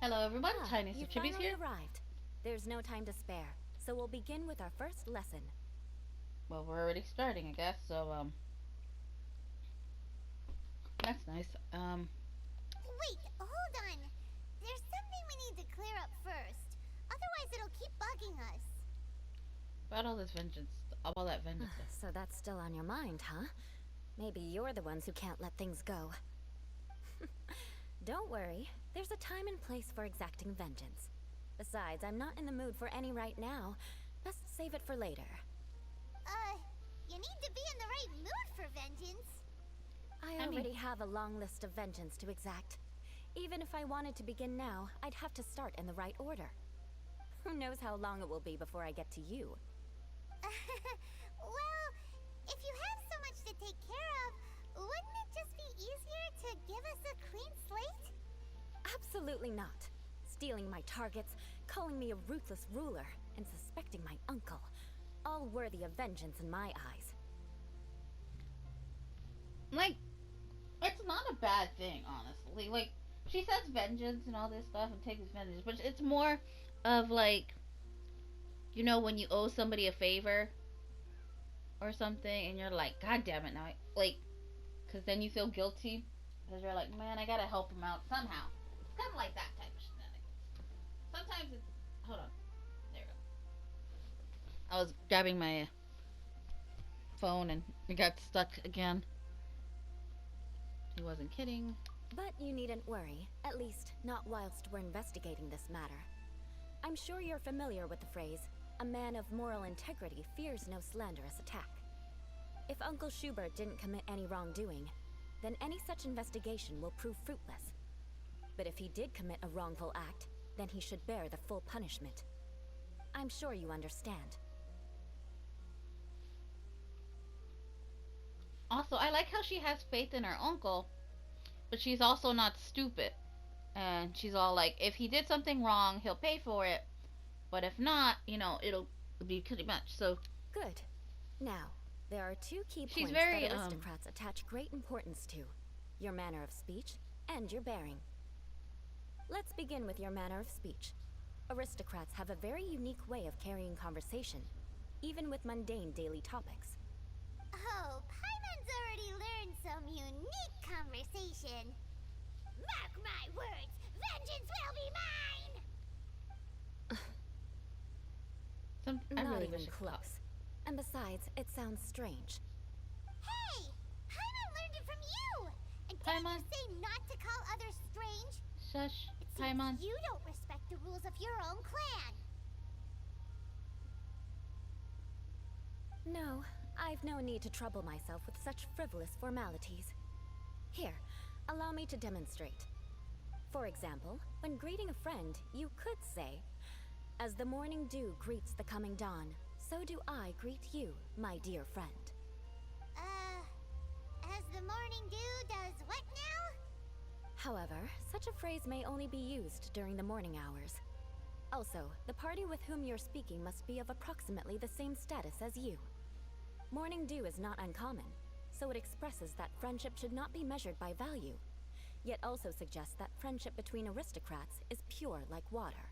Hello everyone, You Tiniestofchibis finally here. arrived. There's no time to spare, so we'll begin with our first lesson. Well, we're already starting, I guess, so, that's nice. Wait, hold on. There's something we need to clear up first. Otherwise, it'll keep bugging us. About all this vengeance, all that vengeance stuff. So that's still on your mind, huh? Maybe you're the ones who can't let things go. Don't worry, there's a time and place for exacting vengeance. Besides, I'm not in the mood for any right now. Best save it for later. You need to be in the right mood for vengeance. I already have a long list of vengeance to exact. Even if I wanted to begin now, I'd have to start in the right order. Who knows how long it will be before I get to you? Well, if you have so much to take care of, wouldn't it just be easier to give us a clean slate? Absolutely not. Stealing my targets, calling me a ruthless ruler, and suspecting my uncle. All worthy of vengeance in my eyes. Like, it's not a bad thing, honestly. Like, she says vengeance and all this stuff and takes vengeance, but it's more of like, you know, when you owe somebody a favor or something and you're like, God damn it, now because then you feel guilty because you're like, man, I gotta help him out somehow. It's kind of like that type of shenanigans. Sometimes it's, hold on, there we go. I was grabbing my phone and it got stuck again. He wasn't kidding. But you needn't worry, at least not whilst we're investigating this matter. I'm sure you're familiar with the phrase, a man of moral integrity fears no slanderous attack. If Uncle Schubert didn't commit any wrongdoing, then any such investigation will prove fruitless. But if he did commit a wrongful act, then he should bear the full punishment. I'm sure you understand. Also, I like how she has faith in her uncle, but she's also not stupid. And she's all like, if he did something wrong, he'll pay for it. But if not, it'll be pretty much. So Good. Now, there are two key she's points very that aristocrats attach great importance to. Your manner of speech and your bearing. Let's begin with your manner of speech. Aristocrats have a very unique way of carrying conversation, even with mundane daily topics. Oh, Paimon's already learned some unique conversation. Mark my words, vengeance will be mine! I Not really even wish it close. stopped. And besides, it sounds strange. Hey! Paimon learned it from you! And didn't Paimon. you say not to call others strange? Shush, It seems Paimon. you don't respect the rules of your own clan. No, I've no need to trouble myself with such frivolous formalities. Here, allow me to demonstrate. For example, when greeting a friend, you could say, "As the morning dew greets the coming dawn, so do I greet you, my dear friend." As the morning dew does what now? However, such a phrase may only be used during the morning hours. Also, the party with whom you're speaking must be of approximately the same status as you. Morning dew is not uncommon, so it expresses that friendship should not be measured by value, yet also suggests that friendship between aristocrats is pure like water.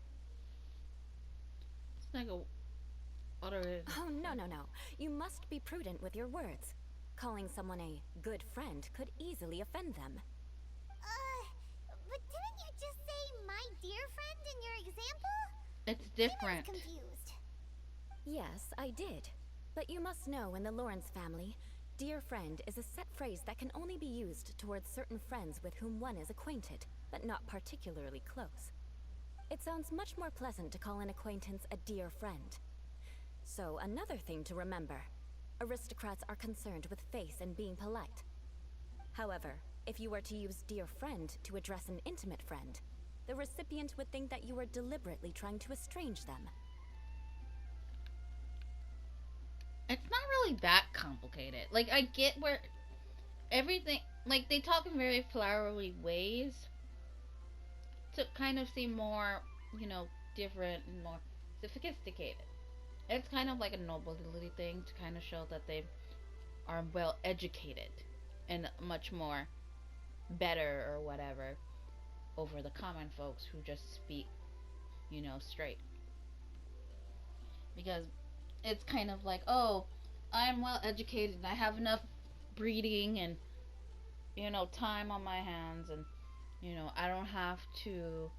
It's like a water. Oh, no, no, no. You must be prudent with your words. Calling someone a good friend could easily offend them. But didn't you just say my dear friend in your example? It's Paimon's different. confused. Yes, I did. But you must know in the Lawrence family, dear friend is a set phrase that can only be used towards certain friends with whom one is acquainted, but not particularly close. It sounds much more pleasant to call an acquaintance a dear friend. So another thing to remember, aristocrats are concerned with face and being polite. However, if you were to use dear friend to address an intimate friend, the recipient would think that you were deliberately trying to estrange them. It's not really that complicated. Like, I get where everything, like, they talk in very flowery ways to kind of seem more, different and more sophisticated. It's kind of like a nobility thing to kind of show that they are well educated and much more better or whatever. over the common folks who just speak, straight. Because it's kind of like, oh, I'm well educated and I have enough breeding and, time on my hands, and, I don't have to,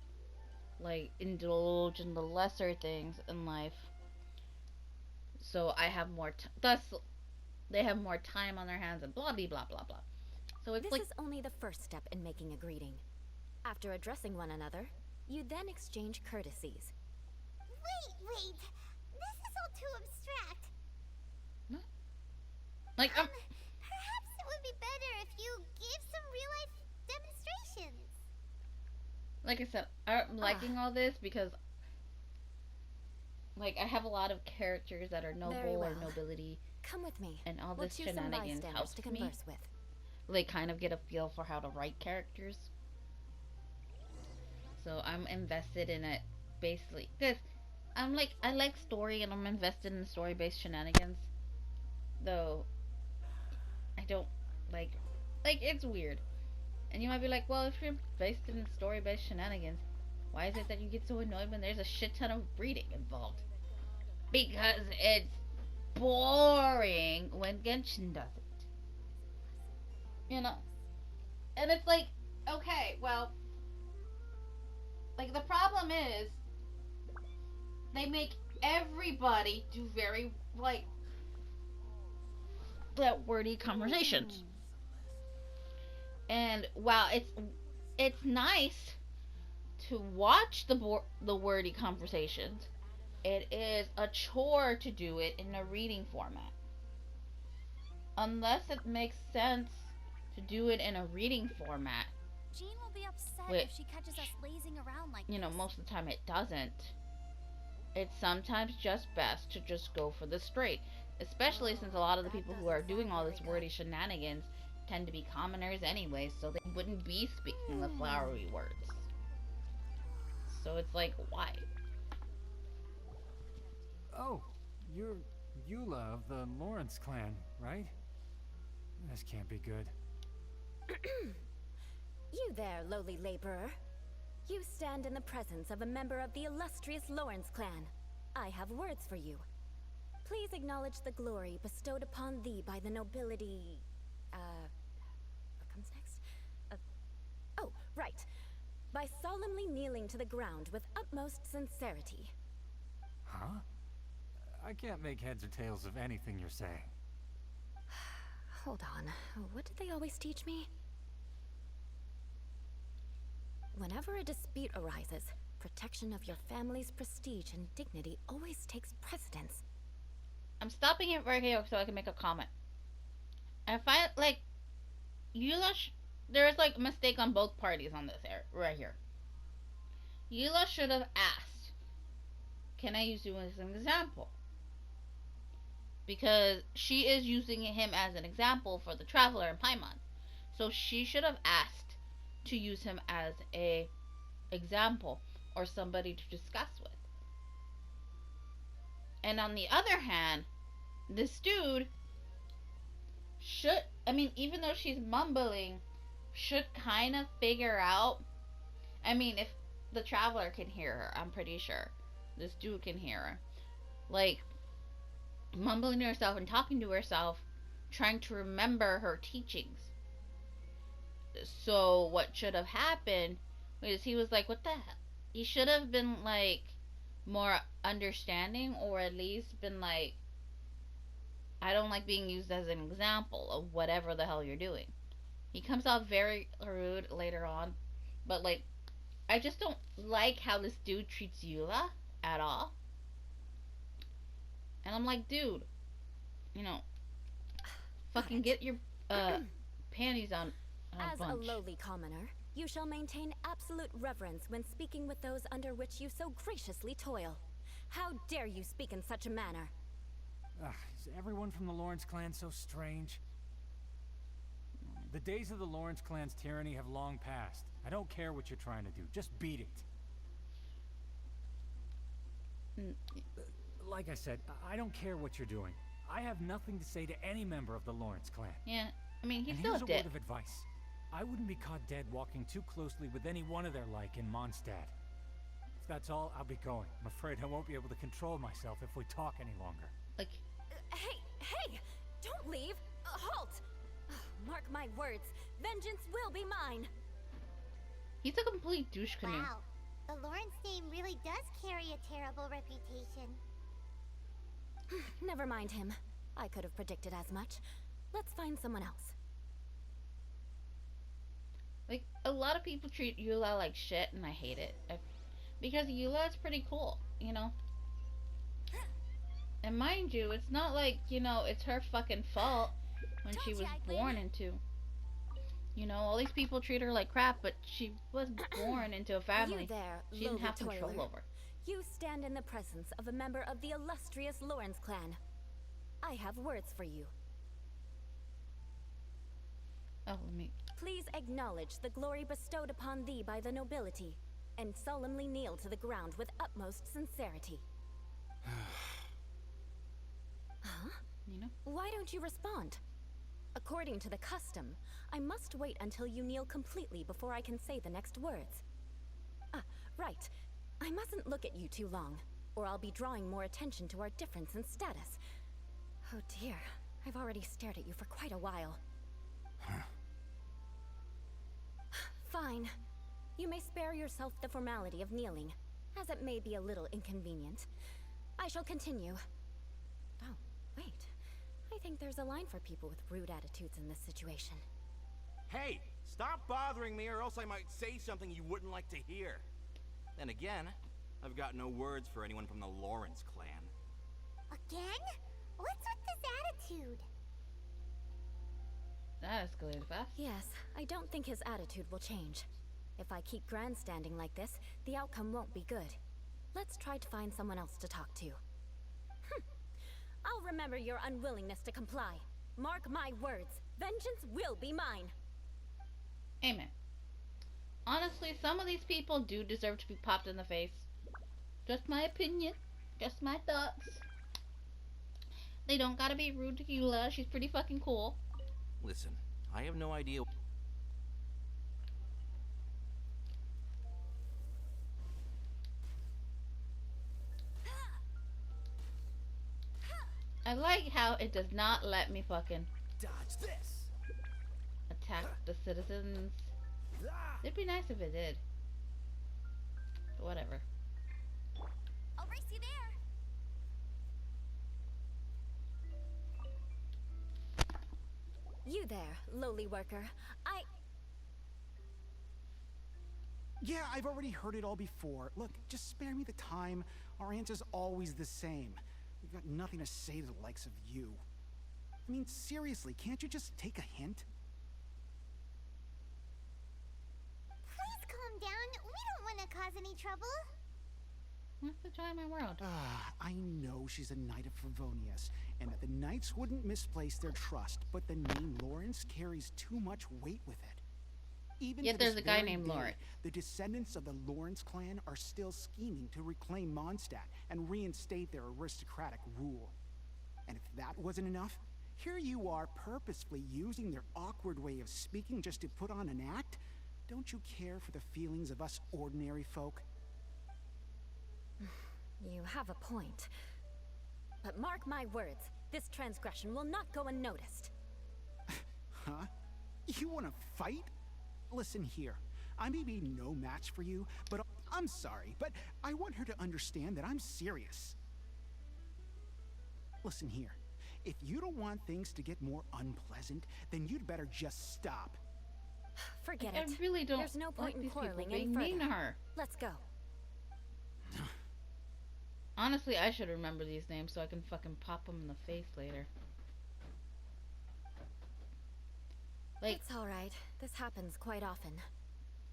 like, indulge in the lesser things in life. So I have thus, they have more time on their hands and blah, blah, blah, blah, blah. So it's This like. is only the first step in making a greeting. After addressing one another, you then exchange courtesies. Wait. This is all too abstract. What? Like, Perhaps it would be better if you gave some real-life demonstrations. like I said, I'm liking all this because, like, I have a lot of characters that are noble or nobility. Come with me. And all we'll this choose shenanigans some helps bystanders to me. converse with. Like, kind of get a feel for how to write characters. So I'm invested in it, basically. Because I like story and I'm invested in story-based shenanigans. Though, I don't like, it's weird. And you might be like, well, if you're based in story-based shenanigans, why is it that you get so annoyed when there's a shit ton of breeding involved? Because it's boring when Genshin does it. And it's like, okay, well, like, the problem is, they make everybody do very, like, that wordy conversations. And while it's nice to watch the wordy conversations, it is a chore to do it in a reading format. Unless it makes sense to do it in a reading format. Jean will be upset if she catches us lazing around like this. Most of the time it doesn't. It's sometimes just best to just go for the straight. Especially since a lot of the people who are doing all this wordy shenanigans tend to be commoners anyway, so they wouldn't be speaking the flowery words. So it's like, why? Oh, you're Eula of the Lawrence clan, right? This can't be good. You there, lowly laborer. You stand in the presence of a member of the illustrious Lawrence clan. I have words for you. Please acknowledge the glory bestowed upon thee by the nobility... what comes next? Oh, right. By solemnly kneeling to the ground with utmost sincerity. Huh? I can't make heads or tails of anything you're saying. Hold on. What did they always teach me? Whenever a dispute arises, protection of your family's prestige and dignity always takes precedence. I'm stopping it right here so I can make a comment. I find, like, there's, like, a mistake on both parties on this right here. Eula should have asked, can I use you as an example? Because she is using him as an example for the Traveler in Paimon. So she should have asked to use him as a example or somebody to discuss with. And on the other hand, this dude should, even though she's mumbling, should kind of figure out. If the Traveler can hear her, I'm pretty sure this dude can hear her. Like, mumbling to herself and talking to herself, trying to remember her teachings. So what should have happened was he was like, what the hell? He should have been, like, more understanding, or at least been like, I don't like being used as an example of whatever the hell you're doing. He comes out very rude later on, but, like, I just don't like how this dude treats Eula at all. And I'm like, dude, fucking get your panties on a As bunch. a lowly commoner, you shall maintain absolute reverence when speaking with those under which you so graciously toil. How dare you speak in such a manner? Is everyone from the Lawrence clan so strange? The days of the Lawrence clan's tyranny have long passed. I don't care what you're trying to do. Just beat it. Like I said, I don't care what you're doing. I have nothing to say to any member of the Lawrence clan. Yeah, he's and still here's a a dick. word of advice. I wouldn't be caught dead walking too closely with any one of their like in Mondstadt. If that's all, I'll be going. I'm afraid I won't be able to control myself if we talk any longer. Like, Hey! Don't leave! Halt! Mark my words, vengeance will be mine! he's a complete douche canoe. Wow. The Lawrence name really does carry a terrible reputation. Never mind him. I could have predicted as much. Let's find someone else. Like, a lot of people treat Eula like shit, and I hate it. Because Eula is pretty cool, you know? And mind you, it's not like, you know, it's her fucking fault when she was born into. You know, all these people treat her like crap, but she was born into a family You there, she didn't have lowly control toiler. over. You stand in the presence of a member of the illustrious Lawrence clan. I have words for you. Oh, let me... Please acknowledge the glory bestowed upon thee by the nobility, and solemnly kneel to the ground with utmost sincerity. Huh? You know? Why don't you respond? According to the custom, I must wait until you kneel completely before I can say the next words. Ah, right. I mustn't look at you too long, or I'll be drawing more attention to our difference in status. Oh dear, I've already stared at you for quite a while. Fine. You may spare yourself the formality of kneeling, as it may be a little inconvenient. I shall continue. Oh, wait. I think there's a line for people with rude attitudes in this situation. Hey, stop bothering me or else I might say something you wouldn't like to hear. Then again, I've got no words for anyone from the Lawrence clan. Again? What's with this attitude? That escalated fast. Yes, I don't think his attitude will change. If I keep grandstanding like this, the outcome won't be good. Let's try to find someone else to talk to. I'll remember your unwillingness to comply. Mark my words, vengeance will be mine. Amen. Honestly, some of these people do deserve to be popped in the face. Just my opinion. Just my thoughts. They don't gotta be rude to Eula. She's pretty fucking cool. Listen, I have no idea. I like how it does not let me fucking Dodge this. attack the citizens. It'd be nice if it did. But whatever. I'll race you there. You there, lowly worker. Yeah, I've already heard it all before. Look, just spare me the time. Our answer's always the same. We've got nothing to say to the likes of you. I mean, seriously, can't you just take a hint? Please calm down. We don't want to cause any trouble. What's the joy of my world? I know she's a knight of Favonius, and that the knights wouldn't misplace their trust, but the name Lawrence carries too much weight with it. Even Yet to there's this a guy very named day, Lawrence. the descendants of the Lawrence clan are still scheming to reclaim Mondstadt and reinstate their aristocratic rule. And if that wasn't enough, here you are purposefully using their awkward way of speaking just to put on an act? Don't you care for the feelings of us ordinary folk? You have a point. But mark my words, this transgression will not go unnoticed. Huh? You want to fight? Listen here, I may be no match for you, but I'm sorry, but I want her to understand that I'm serious. Listen here, if you don't want things to get more unpleasant, then you'd better just stop. Forget I it. really don't There's no point like in these people quarreling any being further. mean to her. Let's go. Honestly, I should remember these names so I can fucking pop them in the face later. Like, It's alright. This happens quite often.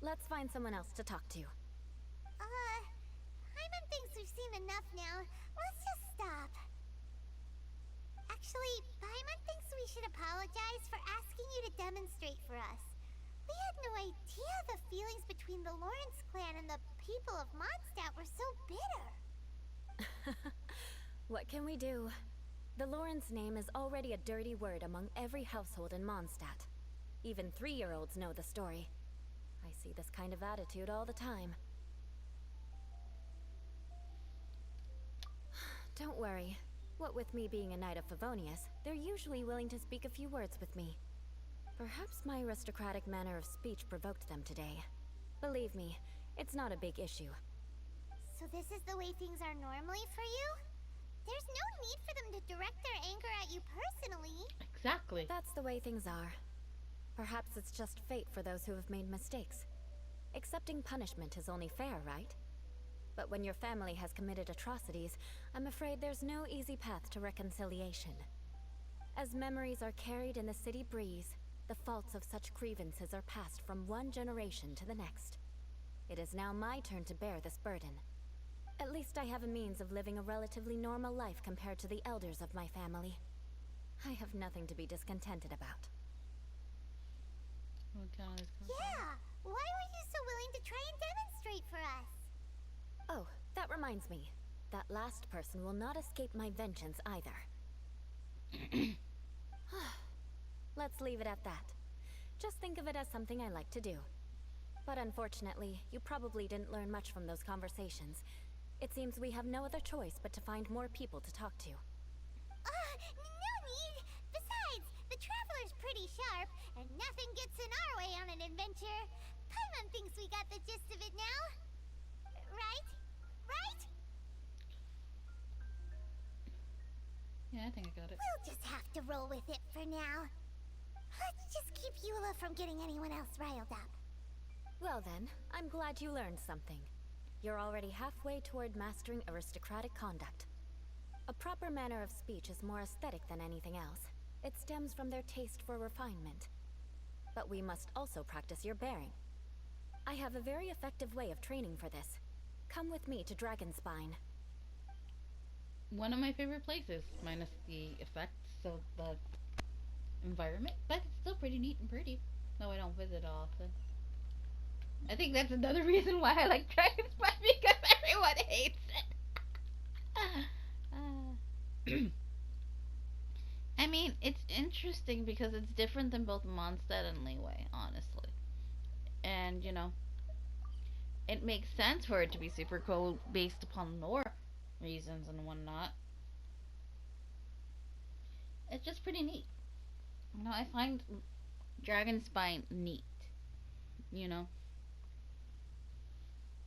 Let's find someone else to talk to. Paimon thinks we've seen enough now. Let's just stop. Actually, Paimon thinks we should apologize for asking you to demonstrate for us. We had no idea the feelings between the Lawrence clan and the people of Mondstadt were so bitter. What can we do? The Lawrence name is already a dirty word among every household in Mondstadt. Even 3-year-olds know the story. I see this kind of attitude all the time. Don't worry. What with me being a knight of Favonius, they're usually willing to speak a few words with me. Perhaps my aristocratic manner of speech provoked them today. Believe me, it's not a big issue. So this is the way things are normally for you? There's no need for them to direct their anger at you personally. Exactly. That's the way things are. Perhaps it's just fate for those who have made mistakes. Accepting punishment is only fair, right? But when your family has committed atrocities, I'm afraid there's no easy path to reconciliation. As memories are carried in the city breeze, the faults of such grievances are passed from one generation to the next. It is now my turn to bear this burden. At least I have a means of living a relatively normal life compared to the elders of my family. I have nothing to be discontented about. Yeah! Why were you so willing to try and demonstrate for us? Oh, that reminds me. That last person will not escape my vengeance either. Let's leave it at that. Just think of it as something I like to do. But unfortunately, you probably didn't learn much from those conversations. It seems we have no other choice but to find more people to talk to. No need! Besides, the Traveler's pretty sharp, and nothing gets in our way on an adventure. Paimon thinks we got the gist of it now. Right? Right? Yeah, I think I got it. We'll just have to roll with it for now. Let's just keep Eula from getting anyone else riled up. Well then, I'm glad you learned something. You're already halfway toward mastering aristocratic conduct. A proper manner of speech is more aesthetic than anything else. It stems from their taste for refinement. But we must also practice your bearing. I have a very effective way of training for this. Come with me to Dragonspine. One of my favorite places, minus the effects of the environment, but it's still pretty neat and pretty, though I don't visit often. I think that's another reason why I like Dragonspine, because everyone hates it. I mean, it's interesting because it's different than both Mondstadt and Liyue, honestly. And, you know, it makes sense for it to be super cool based upon lore reasons and whatnot. It's just pretty neat. You know, I find Dragonspine neat. You know?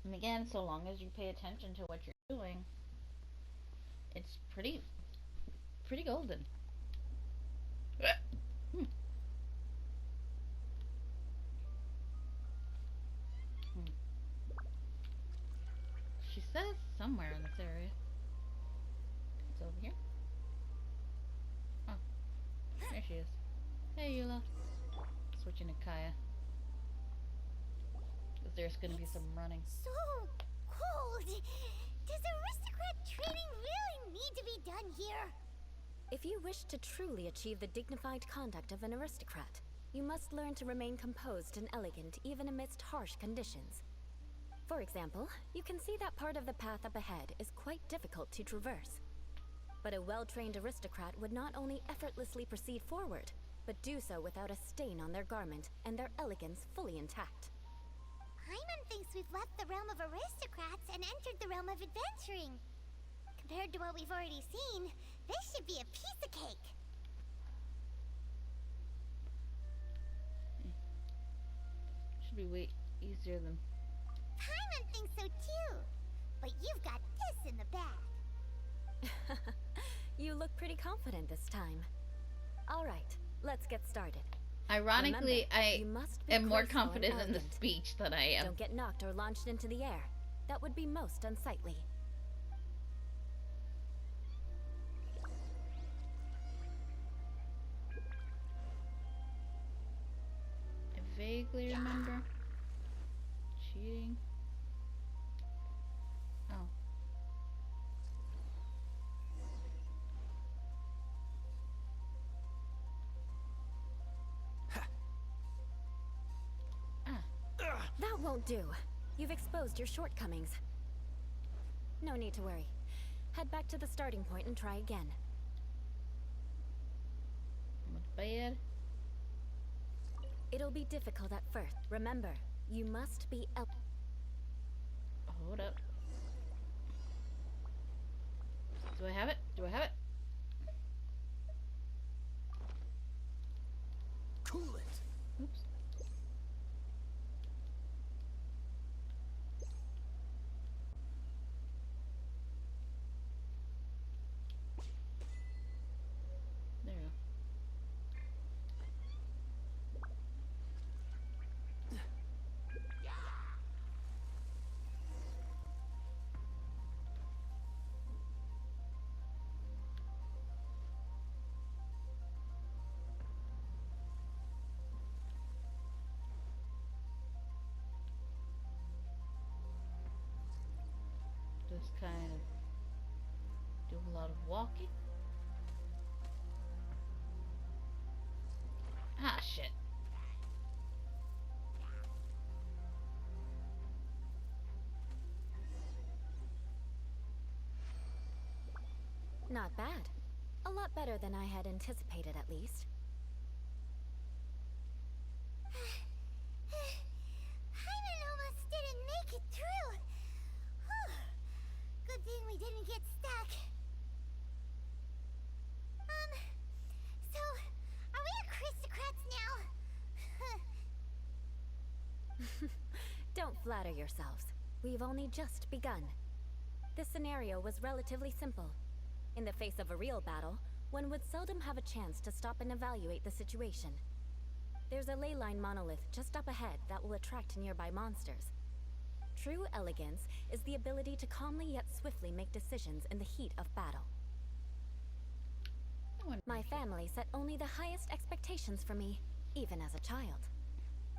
And again, so long as you pay attention to what you're doing, it's pretty golden. She says somewhere in this area. It's over here. Oh, there she is. Hey, Eula. Switching to Kaya. Because there's gonna be some running. So cold! Does aristocrat training really need to be done here? If you wish to truly achieve the dignified conduct of an aristocrat, you must learn to remain composed and elegant even amidst harsh conditions. For example, you can see that part of the path up ahead is quite difficult to traverse. But a well-trained aristocrat would not only effortlessly proceed forward, but do so without a stain on their garment and their elegance fully intact. Paimon thinks we've left the realm of aristocrats and entered the realm of adventuring. Compared to what we've already seen, this should be a piece of cake. Should be way easier than... Paimon thinks so too. But you've got this in the bag. You look pretty confident this time. Alright, let's get started. Ironically, Remember, I am more graceful and confident in the elegant. speech than I am. Don't get knocked or launched into the air. That would be most unsightly. I vaguely remember cheating. Oh. That won't do. You've exposed your shortcomings. No need to worry. Head back to the starting point and try again. Not bad. It'll be difficult at first. Remember, you must be Hold up. Do I have it? Do I have it? Cool it. Oops. There we go. Just kind of do a lot of walking. Ah, shit. Not bad. A lot better than I had anticipated, at least. Hyman almost didn't make it through. Whew. Good thing we didn't get stuck. So, are we aristocrats now? Don't flatter yourselves. We've only just begun. This scenario was relatively simple. In the face of a real battle, one would seldom have a chance to stop and evaluate the situation. There's a ley line monolith just up ahead that will attract nearby monsters. True elegance is the ability to calmly yet swiftly make decisions in the heat of battle. My family set only the highest expectations for me, even as a child.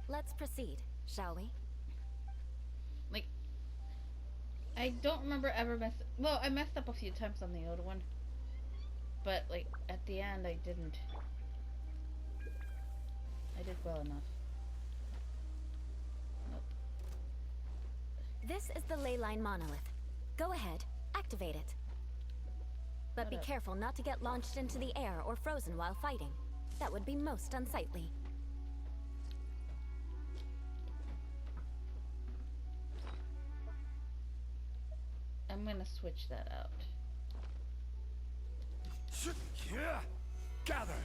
Let's proceed, shall we? Like, I don't remember ever well, I messed up a few times on the old one. But, like, at the end, I didn't. I did well enough. Nope. This is the ley line monolith. Go ahead, activate it. But be careful not to get launched into the air or frozen while fighting. That would be most unsightly. I'm gonna switch that out. Gather.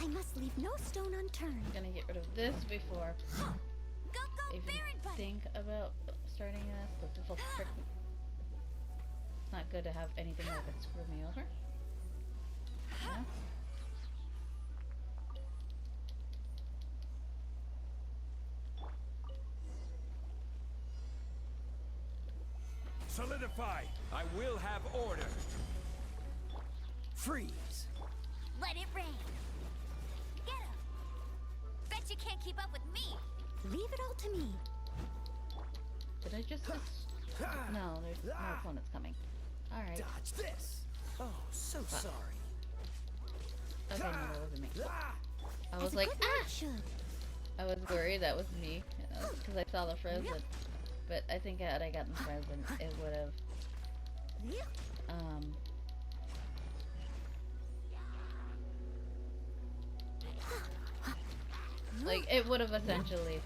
I must leave no stone unturned. I'm gonna get rid of this before Go, I even think about starting this, because this will trick me. It's not good to have anything that could screw me over. Yeah. Solidify. I will have order. Freeze. Let it rain. Get him. Bet you can't keep up with me. Leave it all to me. Did I just... No, there's more opponents coming. Alright. Dodge this. Oh, so sorry. Okay, no, that wasn't me. I was like, ah! I was worried that was me, because I saw the frozen. But I think had I gotten frozen, it would have, like, it would have essentially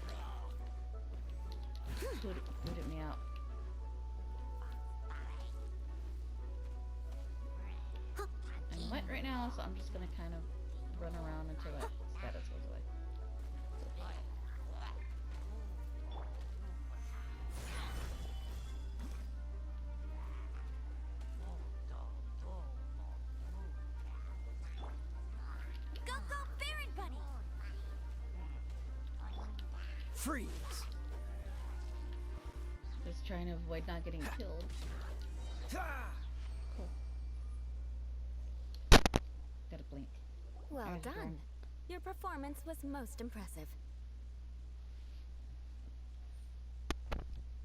booted me out. I'm wet right now, so I'm just gonna kind of run around until that status goes away. Freeze. Just trying to avoid not getting killed. Cool. Gotta blink. Well There's done. one. Your performance was most impressive.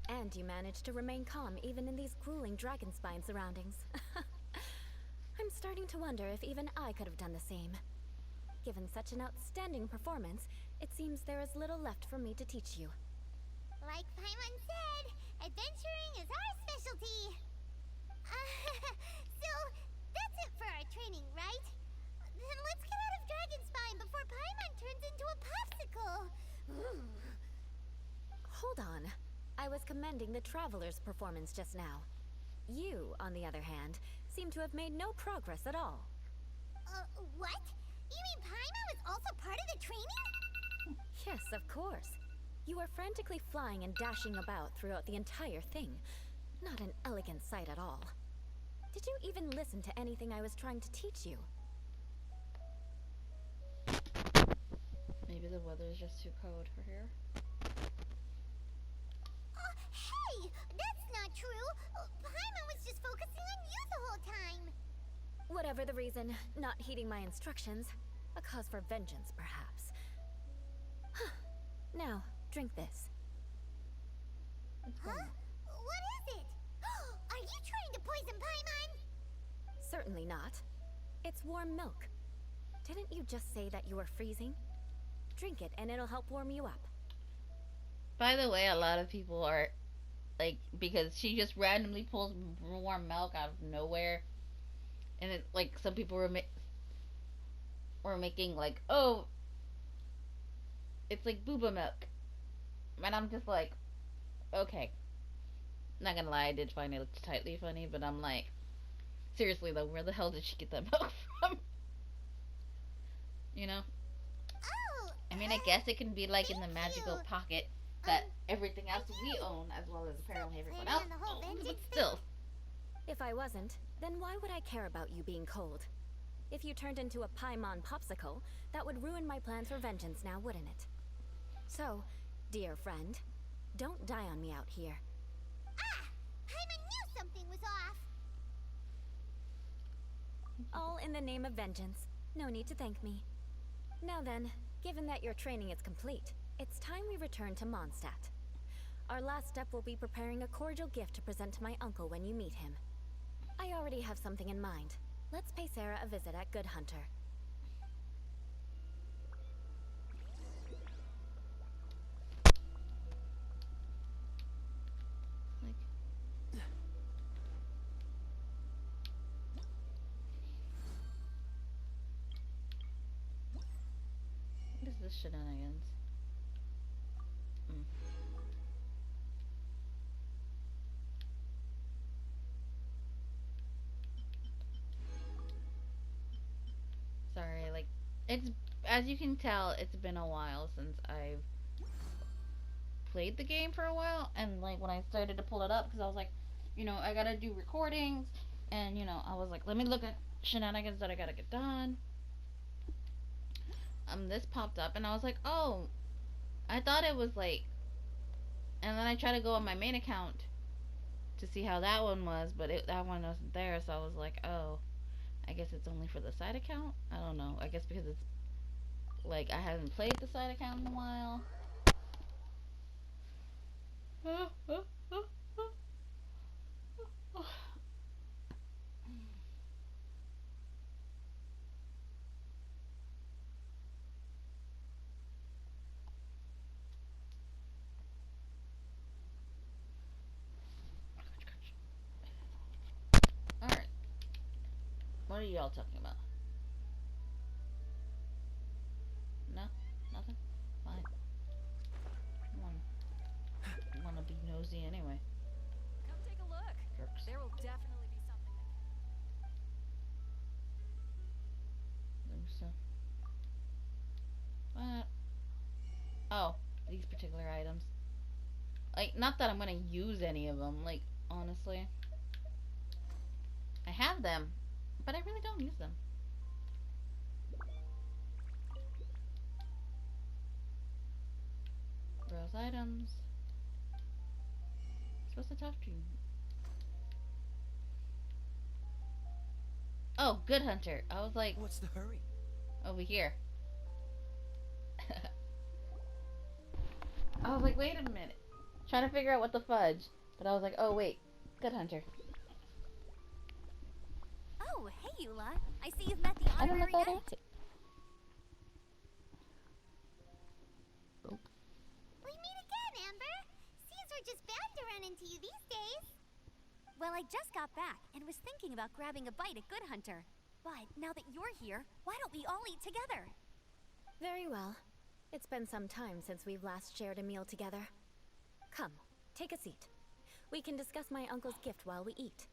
And you managed to remain calm even in these grueling dragon spine surroundings. I'm starting to wonder if even I could have done the same. Given such an outstanding performance, it seems there is little left for me to teach you. Like Paimon said, adventuring is our specialty. So, that's it for our training, right? Then let's get out of Dragon Spine before Paimon turns into a popsicle. Ooh. Hold on. I was commending the Traveler's performance just now. You, on the other hand, seem to have made no progress at all. What? You mean Paimon was also part of the training? Yes, of course. You were frantically flying and dashing about throughout the entire thing. Not an elegant sight at all. Did you even listen to anything I was trying to teach you? Maybe the weather is just too cold for here. Hey! That's not true! Paimon was just focusing on you the whole time! Whatever the reason, not heeding my instructions. A cause for vengeance, perhaps. Now, drink this. Huh? What is it? Are you trying to poison Paimon? Certainly not. It's warm milk. Didn't you just say that you were freezing? Drink it and it'll help warm you up. By the way, a lot of people are like, because she just randomly pulls warm milk out of nowhere, and it, like, some people were making like, oh, it's like booba milk, and I'm just like, okay. Not gonna lie, I did find it tightly funny, but I'm like, seriously though, where the hell did she get that milk from? You know? Oh! I mean, I guess it can be like in the magical pocket that everything else we own, as well as apparently everyone else owns, but still. If I wasn't, then why would I care about you being cold? If you turned into a Paimon popsicle, that would ruin my plans for vengeance now, wouldn't it? So, dear friend, don't die on me out here. Ah! Paimon knew something was off! All in the name of vengeance. No need to thank me. Now then, given that your training is complete, it's time we return to Mondstadt. Our last step will be preparing a cordial gift to present to my uncle when you meet him. I already have something in mind. Let's pay Sarah a visit at Good Hunter. What is this shenanigans? Sorry, like, it's, as you can tell, it's been a while since I've played the game for a while, and like when I started to pull it up, because I was like, you know, I gotta do recordings, and you know, I was like, let me look at shenanigans that I gotta get done. This popped up, and I was like, oh, I thought it was like, and then I tried to go on my main account to see how that one was, but that one wasn't there, so I was like, oh, I guess it's only for the side account? I don't know. I guess because it's, like, I haven't played the side account in a while. Alright. What are y'all talking about? No? Nothing? Fine. I wanna be nosy anyway. Come take a look. Jerks. There will definitely be something There's what? Oh, these particular items. Like, not that I'm gonna use any of them, like, honestly. I have them, but I really don't use them. Browse items. I'm supposed to talk to you. Oh, Good Hunter. I was like, What's the hurry? over here. I was like, wait a minute. Trying to figure out what the fudge. But I was like, oh wait, Good Hunter. Oh, hey, Eula. I see you've met the I don't know honorary if that knight. answered. We meet again, Amber! Seems we're just bound to run into you these days. Well, I just got back and was thinking about grabbing a bite at Good Hunter. But now that you're here, why don't we all eat together? Very well. It's been some time since we've last shared a meal together. Come, take a seat. We can discuss my uncle's gift while we eat.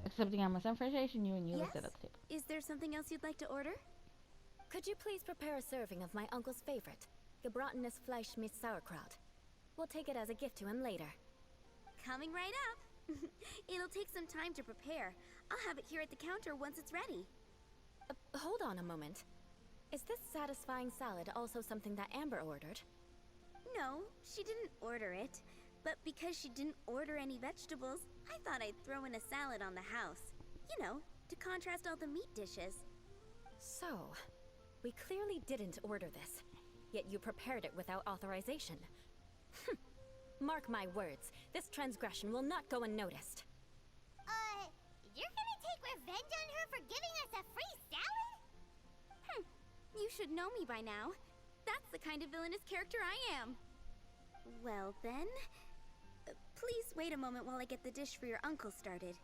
Accepting on my invitation, you and Eula Yes? sit at the table. Is there something else you'd like to order? Could you please prepare a serving of my uncle's favorite, gebratenes Fleisch mit Sauerkraut? We'll take it as a gift to him later. Coming right up. It'll take some time to prepare. I'll have it here at the counter once it's ready. Hold on a moment. Is this satisfying salad also something that Amber ordered? No, she didn't order it. But because she didn't order any vegetables, I thought I'd throw in a salad on the house. You know, to contrast all the meat dishes. So, we clearly didn't order this, yet you prepared it without authorization. Mark my words, this transgression will not go unnoticed. You're gonna take revenge on her for giving us a free salad? You should know me by now. That's the kind of villainous character I am. Well then, please wait a moment while I get the dish for your uncle started.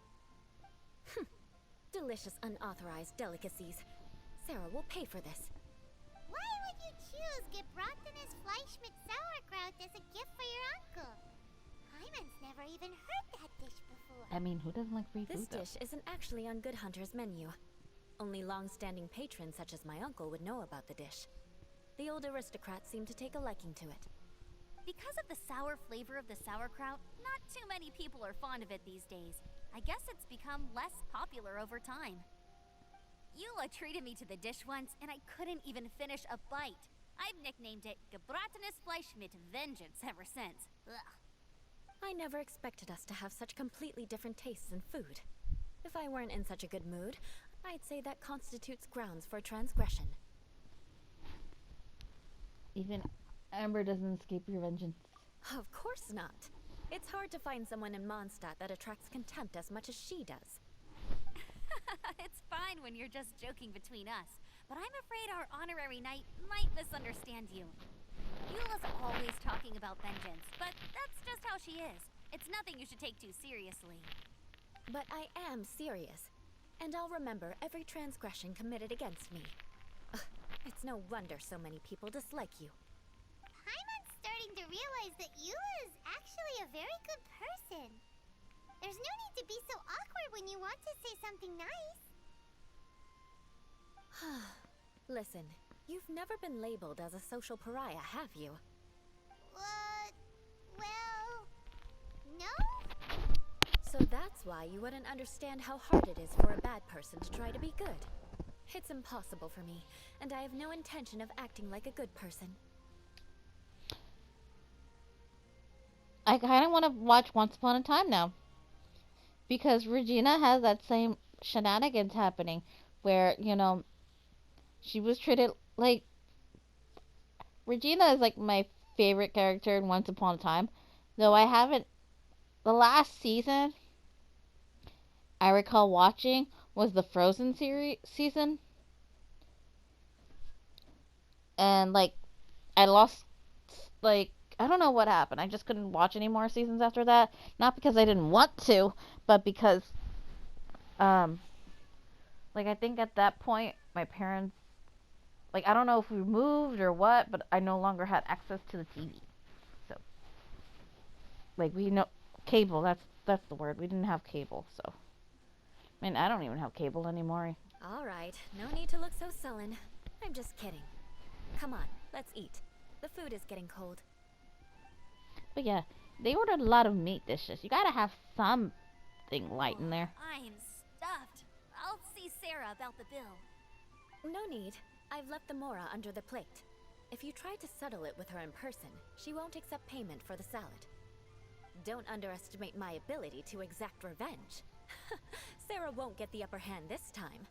Delicious unauthorized delicacies. Sarah will pay for this. Why would you choose gebratenes Fleisch mit Sauerkraut as a gift for your uncle? Hyman's never even heard that dish before. I mean, who doesn't like free This food, though? dish isn't actually on Good Hunter's menu. Only long-standing patrons such as my uncle would know about the dish. The old aristocrats seem to take a liking to it. Because of the sour flavor of the sauerkraut, not too many people are fond of it these days. I guess it's become less popular over time. Eula treated me to the dish once, and I couldn't even finish a bite. I've nicknamed it gebratenes Fleisch mit Vengeance ever since. Ugh. I never expected us to have such completely different tastes in food. If I weren't in such a good mood, I'd say that constitutes grounds for transgression. Even Amber doesn't escape your vengeance. Of course not. It's hard to find someone in Mondstadt that attracts contempt as much as she does. It's fine when you're just joking between us, but I'm afraid our honorary knight might misunderstand you. Eula's always talking about vengeance, but that's just how she is. It's nothing you should take too seriously. But I am serious, and I'll remember every transgression committed against me. Ugh, it's no wonder so many people dislike you. Hyman's starting to realize that Eula is actually a very good person. There's no need to be so awkward when you want to say something nice. Listen, you've never been labeled as a social pariah, have you? Well, no? So that's why you wouldn't understand how hard it is for a bad person to try to be good. It's impossible for me, and I have no intention of acting like a good person. I kind of want to watch Once Upon a Time now. Because Regina has that same shenanigans happening where, you know, she was treated like... Regina is like my favorite character in Once Upon a Time. Though I haven't... The last season I recall watching was the Frozen season. And, like, I lost, like... I don't know what happened. I just couldn't watch any more seasons after that. Not because I didn't want to, but because, like, I think at that point, my parents, like, I don't know if we moved or what, but I no longer had access to the TV. So, like, we know, cable, that's the word. We didn't have cable, so. I mean, I don't even have cable anymore. Alright, no need to look so sullen. I'm just kidding. Come on, let's eat. The food is getting cold. But yeah, they ordered a lot of meat dishes. You gotta have something light in there. I'm stuffed. I'll see Sarah about the bill. No need. I've left the Mora under the plate. If you try to settle it with her in person, she won't accept payment for the salad. Don't underestimate my ability to exact revenge. Sarah won't get the upper hand this time.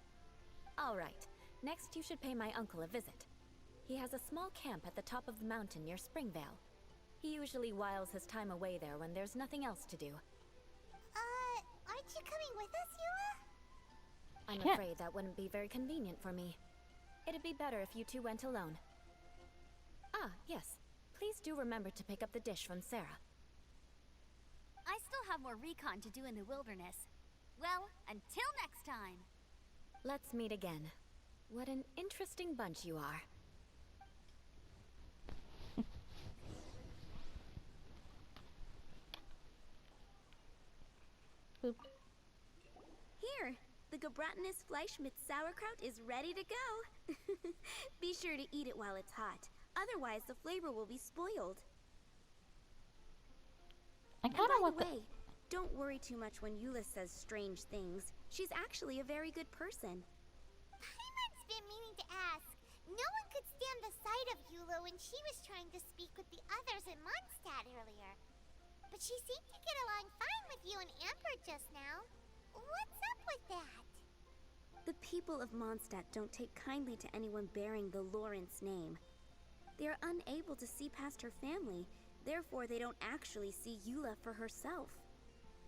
Alright, next you should pay my uncle a visit. He has a small camp at the top of the mountain near Springvale. He usually whiles his time away there when there's nothing else to do. Aren't you coming with us, Eula? I'm Yeah. afraid that wouldn't be very convenient for me. It'd be better if you two went alone. Ah, yes. Please do remember to pick up the dish from Sarah. I still have more recon to do in the wilderness. Well, until next time. Let's meet again. What an interesting bunch you are. Boop. Here, the Gebratinous Fleischmitz sauerkraut is ready to go. Be sure to eat it while it's hot. Otherwise, the flavor will be spoiled. I And kind by of want the way, don't worry too much when Eula says strange things. She's actually a very good person. Paimon's been meaning to ask. No one could stand the sight of Eula when she was trying to speak with the others in Mondstadt earlier. But she seemed to get along fine with you and Amber just now. What's up with that? The people of Mondstadt don't take kindly to anyone bearing the Lawrence name. They are unable to see past her family, therefore they don't actually see Eula for herself.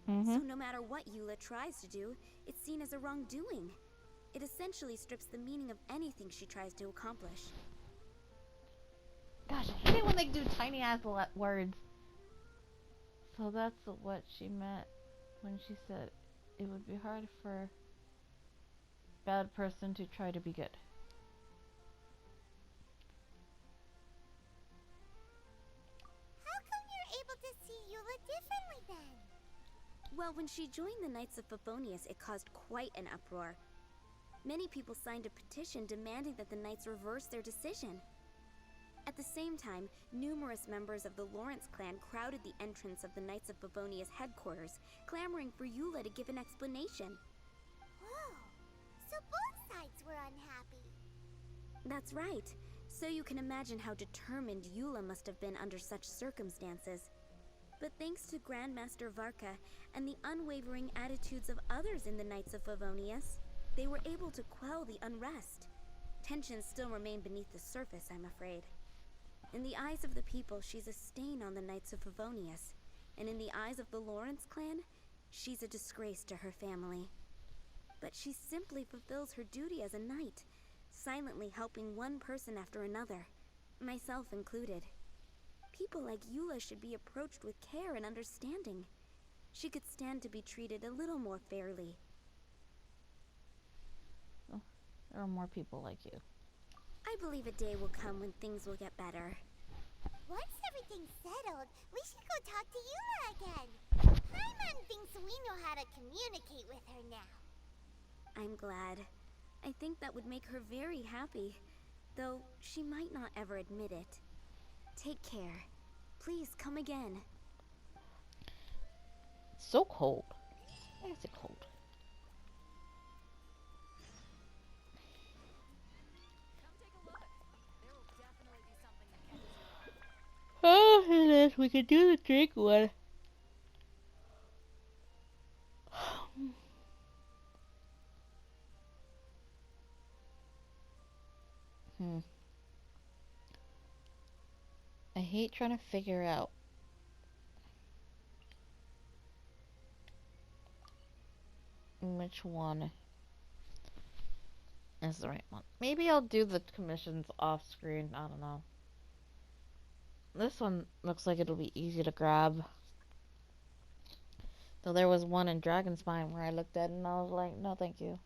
So no matter what Eula tries to do, it's seen as a wrongdoing. It essentially strips the meaning of anything she tries to accomplish. Gosh, I hate it when they do tiny ass words. So that's what she meant when she said it would be hard for a bad person to try to be good. How come you're able to see Eula differently then? Well, when she joined the Knights of Favonius, it caused quite an uproar. Many people signed a petition demanding that the Knights reverse their decision. At the same time, numerous members of the Lawrence clan crowded the entrance of the Knights of Favonius headquarters, clamoring for Eula to give an explanation. Whoa. So both sides were unhappy. That's right. So you can imagine how determined Eula must have been under such circumstances. But thanks to Grandmaster Varka and the unwavering attitudes of others in the Knights of Favonius, they were able to quell the unrest. Tensions still remain beneath the surface, I'm afraid. In the eyes of the people, she's a stain on the Knights of Favonius, and in the eyes of the Lawrence clan, she's a disgrace to her family. But she simply fulfills her duty as a knight, silently helping one person after another, myself included. People like Eula should be approached with care and understanding. She could stand to be treated a little more fairly. Well, there are more people like you. I believe a day will come when things will get better. Once everything's settled, we should go talk to Eula again. Paimon thinks we know how to communicate with her now. I'm glad. I think that would make her very happy, though she might not ever admit it. Take care. Please come again. So cold. Why is it cold? Oh, yes, we could do the drink one. I hate trying to figure out which one is the right one. Maybe I'll do the commissions off screen. I don't know. This one looks like it'll be easy to grab. Though there was one in Dragon's Spine where I looked at it and I was like, no thank you.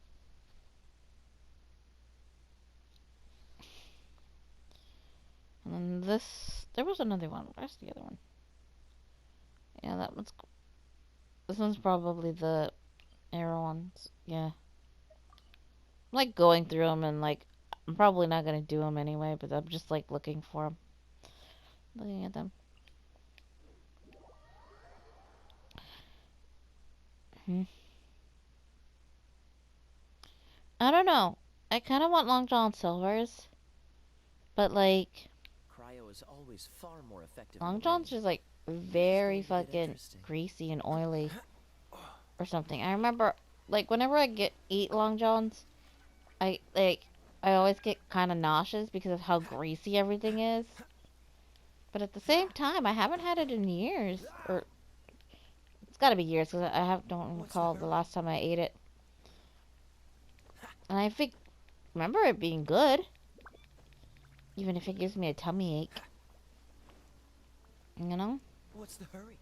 And then this, there was another one. Where's the other one? Yeah, that one's, this one's probably the arrow ones. Yeah. I'm like going through them and like, I'm probably not going to do them anyway, but I'm just like looking for them. Looking at them. I don't know. I kind of want Long John Silver's, but like Cryo is always far more effective. Long John's just like very fucking greasy and oily or something. I remember like whenever I eat Long Johns, I always get kind of nauseous because of how greasy everything is. But at the same time, I haven't had it in years, or it's got to be years because don't recall the last time I ate it. And I remember it being good, even if it gives me a tummy ache. You know? What's the hurry?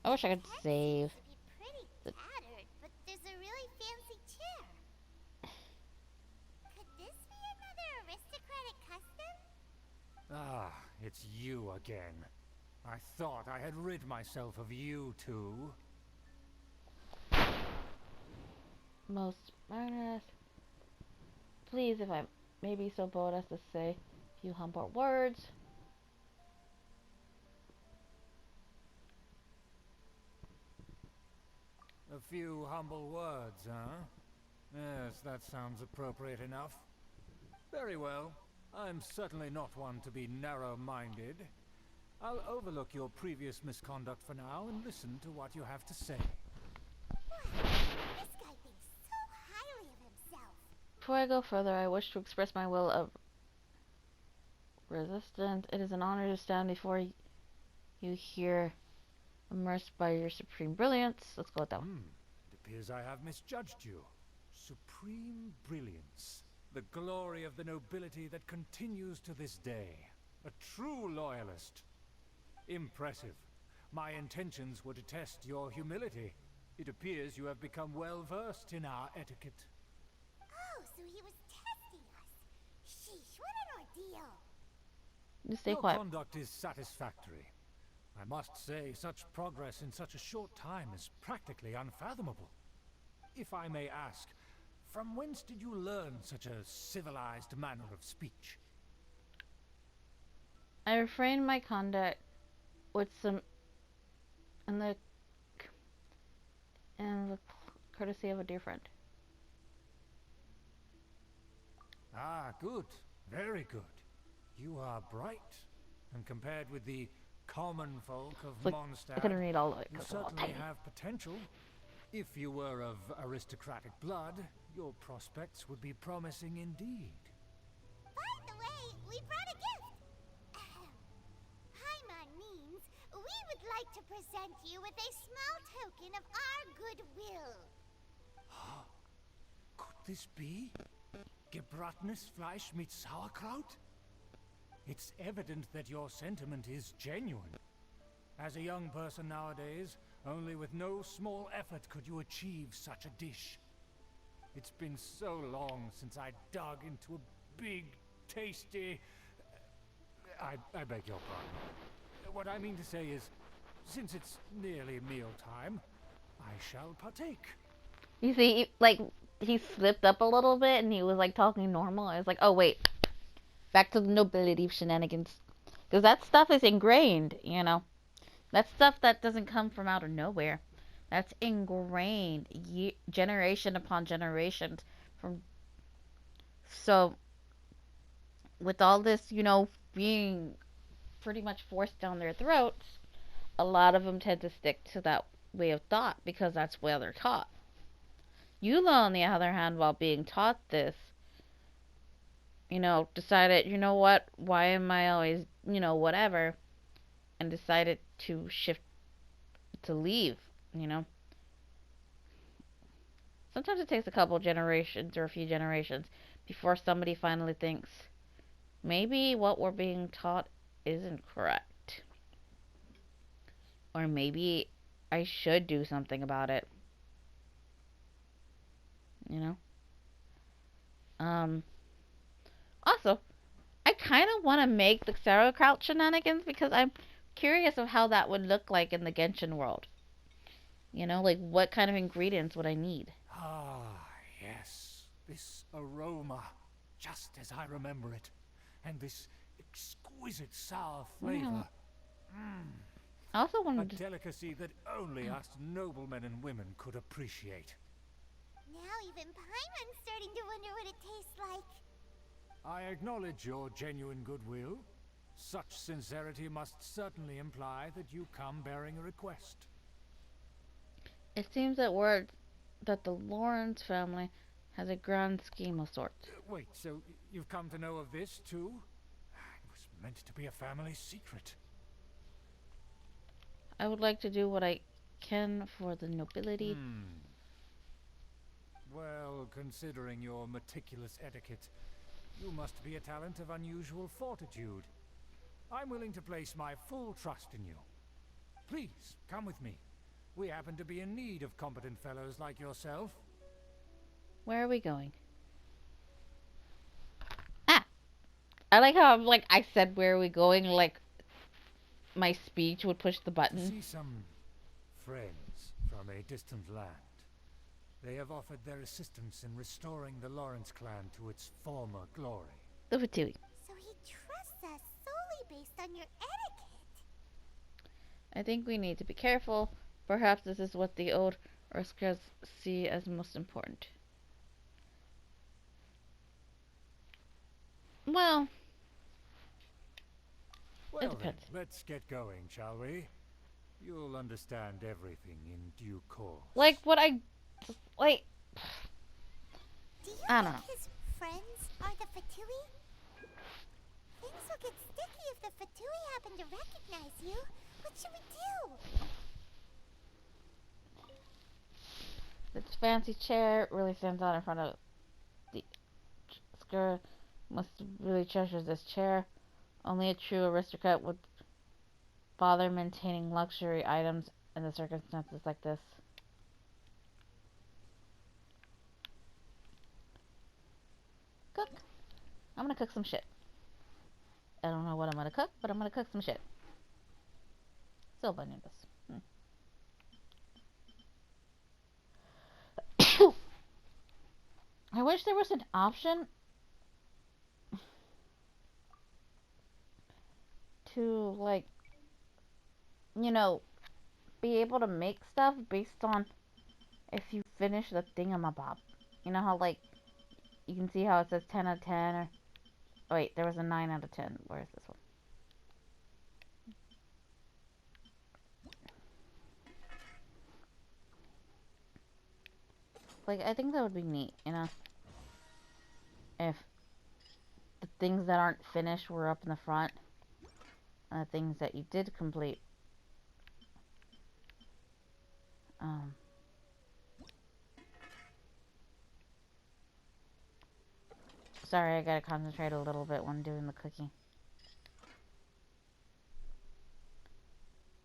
I wish I could tent save. seems to be pretty tattered, but there's a really fancy chair. Could this be another aristocratic custom? Ah, it's you again. I thought I had rid myself of you two. Most murderous. Please, if I may be so bold as to say a few humble words. A few humble words, huh? Yes, that sounds appropriate enough. Very well. I'm certainly not one to be narrow-minded. I'll overlook your previous misconduct for now and listen to what you have to say. This guy thinks so highly of himself. Before I go further, I wish to express my will of resistance. It is an honor to stand before you here, immersed by your supreme brilliance. Let's go with that one. It appears I have misjudged you. Supreme brilliance. The glory of the nobility that continues to this day. A true loyalist. Impressive. My intentions were to test your humility. It appears you have become well versed in our etiquette. Oh, so he was testing us. Sheesh, what an ordeal. Just stay Your quiet. conduct is satisfactory. I must say, such progress in such a short time is practically unfathomable. If I may ask, from whence did you learn such a civilized manner of speech? I refrained my conduct with some in the courtesy of a dear friend. Ah, good. Very good. You are bright. And compared with the common folk of Like, I couldn't Mondstadt, read all of it you because it was all certainly tiny. have potential. If you were of aristocratic blood, your prospects would be promising indeed. By the way, we brought a gift. Paimon means we would like to present you with a small token of our goodwill. Could this be? Gebratenes Fleisch mit Sauerkraut? It's evident that your sentiment is genuine. As a young person nowadays, only with no small effort could you achieve such a dish. It's been so long since I dug into a big, tasty... I beg your pardon. What I mean to say is, since it's nearly mealtime, I shall partake. You see, like, he slipped up a little bit and he was like talking normal. I was like, oh wait, back to the nobility shenanigans. Because that stuff is ingrained, you know. That's stuff that doesn't come from out of nowhere. That's ingrained generation upon generation. So, with all this, you know, being pretty much forced down their throats, a lot of them tend to stick to that way of thought because that's where they're taught. Eula, on the other hand, while being taught this, you know, decided, you know what, why am I always, you know, whatever, and decided to shift, to leave, you know. Sometimes it takes a couple generations or a few generations before somebody finally thinks, maybe what we're being taught isn't correct. Or maybe I should do something about it. You know? Also, I kind of want to make the sauerkraut shenanigans because I'm curious of how that would look like in the Genshin world. You know, like what kind of ingredients would I need? Ah, yes. This aroma, just as I remember it. And this exquisite sour flavor. I also A wanted to... delicacy that only us noblemen and women could appreciate. Now even Paimon's starting to wonder what it tastes like. I acknowledge your genuine goodwill. Such sincerity must certainly imply that you come bearing a request. It seems that the Lawrence family has a grand scheme of sorts. Wait, so you've come to know of this too? It was meant to be a family secret. I would like to do what I can for the nobility. Well, considering your meticulous etiquette, you must be a talent of unusual fortitude. I'm willing to place my full trust in you. Please, come with me. We happen to be in need of competent fellows like yourself. Where are we going? Ah! I like how I said where are we going, like my speech would push the To button. see some friends from a distant land. They have offered their assistance in restoring the Lawrence clan to its former glory. The Fatui. So he trusts us solely based on your etiquette. I think we need to be careful. Perhaps this is what the old Urskers see as most important. Well, Well it then, depends. let's get going, shall we? You'll understand everything in due course. Like what I like. Do you I don't think know. his friends are the Fatui? Things will get sticky if the Fatui happen to recognize you. What should we do? This fancy chair really stands out in front of the Ursker. Must really treasure this chair. Only a true aristocrat would bother maintaining luxury items in the circumstances like this. Cook. I'm gonna cook some shit. I don't know what I'm gonna cook, but I'm gonna cook some shit. Silva knew this. I wish there was an option to, like, you know, be able to make stuff based on if you finish the thingamabob. You know how, like, you can see how it says 10 out of 10 or... Oh, wait, there was a 9 out of 10. Where is this one? Like, I think that would be neat, you know? If the things that aren't finished were up in the front. And the things that you did complete. Sorry, I gotta concentrate a little bit when doing the cooking.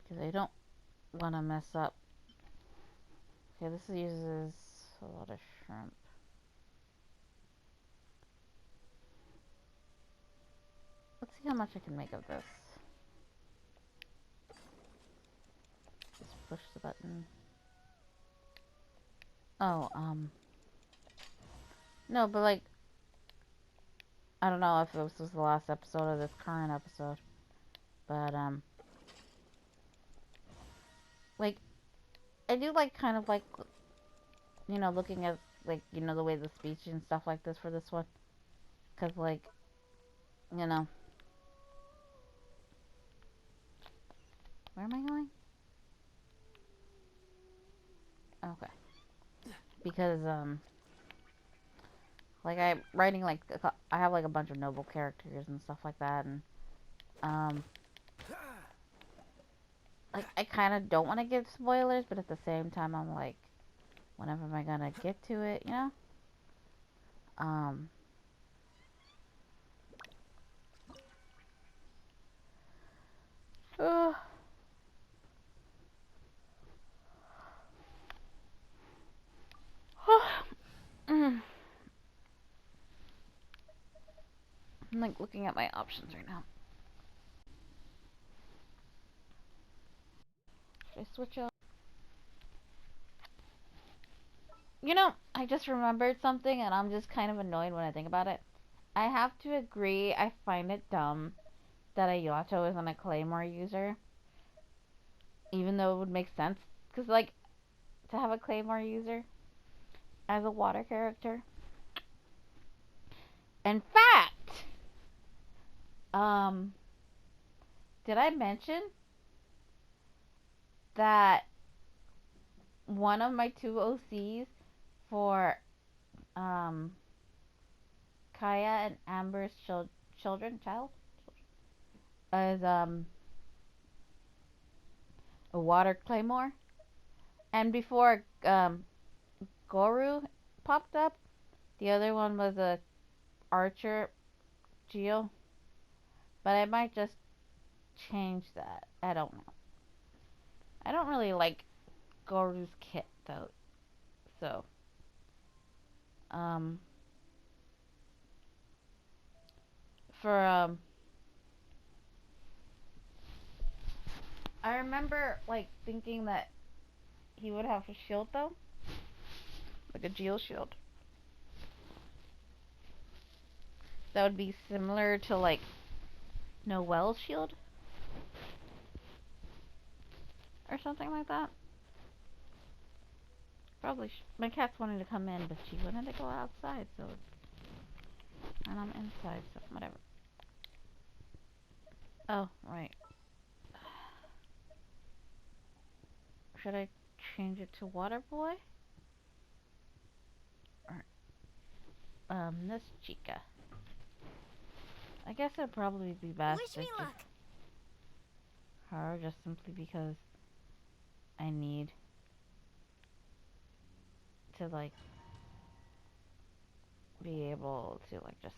Because I don't want to mess up. Okay, this uses a lot of shrimp. Let's see how much I can make of this. Just push the button. Oh, no, but like, I don't know if this was the last episode of this current episode, but, like, I do like, kind of like, you know, looking at, like, you know, the way the speech and stuff like this for this one, because, like, you know, where am I going? Okay. Because, like, I'm writing, like, I have, like, a bunch of noble characters and stuff like that, and, like, I kind of don't want to give spoilers, but at the same time, I'm like, whenever am I gonna get to it, you know? Uh, I'm, like, looking at my options right now. Should I switch up? You know, I just remembered something, and I'm just kind of annoyed when I think about it. I have to agree, I find it dumb that Ayato isn't a Claymore user. Even though it would make sense. Because, like, to have a Claymore user as a water character. In fact, did I mention that one of my two OCs for, Kaya and Amber's child is, a water claymore. And before, Goru popped up, the other one was a archer, Geo. But I might just change that. I don't know. I don't really like Goru's kit, though. So, for I remember like thinking that he would have a shield though, like a geo shield. That would be similar to like Noelle's shield or something like that. Probably. My cat's wanted to come in, but she wanted to go outside, so. And I'm inside, so whatever. Oh, right. Should I change it to Water Boy? Or, this chica. I guess it'd probably be best Wish to me just luck. her, just simply because I need to, like, be able to, like, just...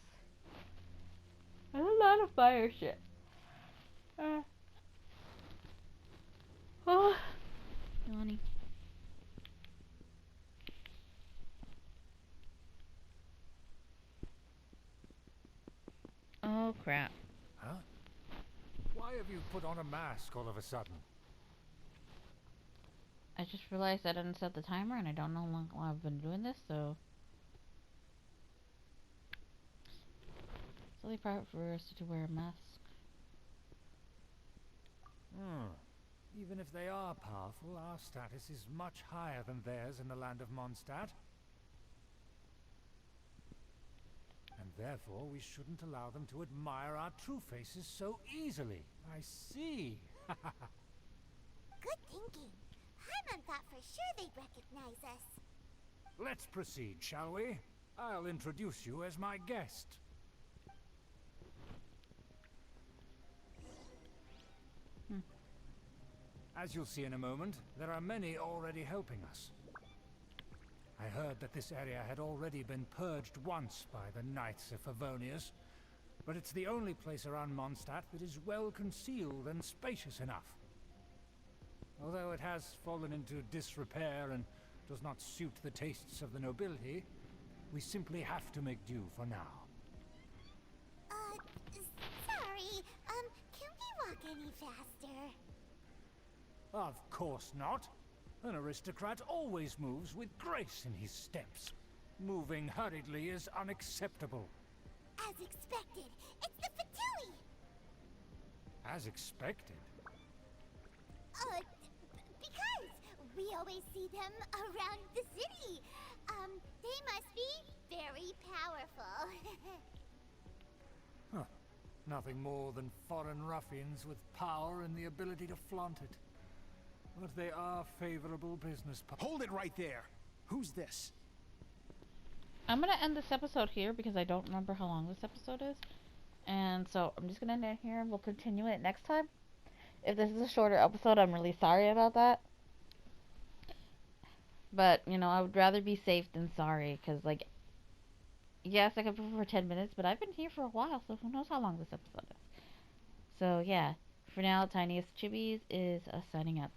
There's a lot of fire shit. Oh, yawning. Oh, crap. Huh? Why have you put on a mask all of a sudden? I just realized I didn't set the timer and I don't know how long I've been doing this, so... It's only part for us to wear a mask. Even if they are powerful, our status is much higher than theirs in the land of Mondstadt. And therefore, we shouldn't allow them to admire our true faces so easily. I see. Good thinking. Paimon thought for sure they'd recognize us. Let's proceed, shall we? I'll introduce you as my guest. As you'll see in a moment, there are many already helping us. I heard that this area had already been purged once by the Knights of Favonius, but it's the only place around Mondstadt that is well concealed and spacious enough. Although it has fallen into disrepair and does not suit the tastes of the nobility, we simply have to make do for now. Sorry, can we walk any faster? Of course not. An aristocrat always moves with grace in his steps. Moving hurriedly is unacceptable. As expected, it's the Fatui! As expected? Because we always see them around the city. They must be very powerful. Huh. Nothing more than foreign ruffians with power and the ability to flaunt it. But they are favorable business partners. Hold it right there. Who's this? I'm gonna end this episode here because I don't remember how long this episode is. And so I'm just gonna end it here and we'll continue it next time. If this is a shorter episode, I'm really sorry about that. But, you know, I would rather be safe than sorry. Because, like, yes, I could put for 10 minutes, but I've been here for a while, so who knows how long this episode is. So, yeah. For now, Tiniestofchibis is signing out.